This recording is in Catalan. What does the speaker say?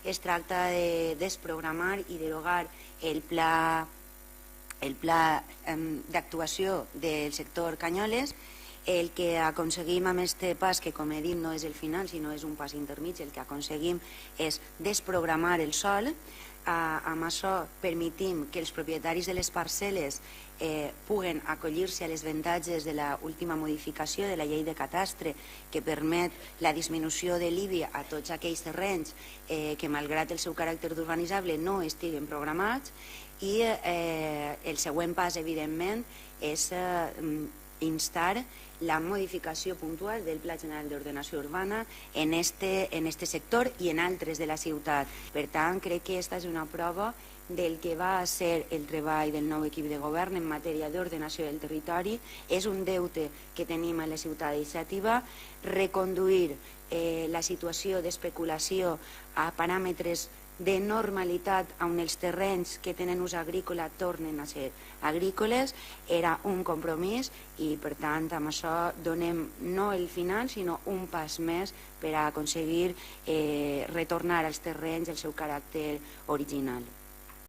es tracta de desprogramar i derogar el pla d'actuació del sector Canyoles. El que aconseguim amb aquest pas, que com he dit no és el final sinó és un pas intermig, el que aconseguim és desprogramar el sòl. Amb això permetim que els propietaris de les parcel·les puguen acollir-se a les avantatges de l'última modificació de la llei de catastre, que permet la disminució de l'IBI a tots aquells terrenys que, malgrat el seu caràcter d'urbanitzable, no estiguen programats. I el següent pas, evidentment, és instar la modificació puntual del Pla General d'Ordenació Urbana en este sector i en altres de la ciutat. Per tant, crec que aquesta és una prova del que va ser el treball del nou equip de govern en matèria d'ordenació del territori. És un deute que tenim a la ciutat d'iniciativa, reconduir la situació d'especulació a paràmetres de normalitat on els terrenys que tenen ús agrícola tornen a ser agrícoles. Era un compromís i, per tant, amb això donem no el final, sinó un pas més per a aconseguir retornar als terrenys el seu caràcter original.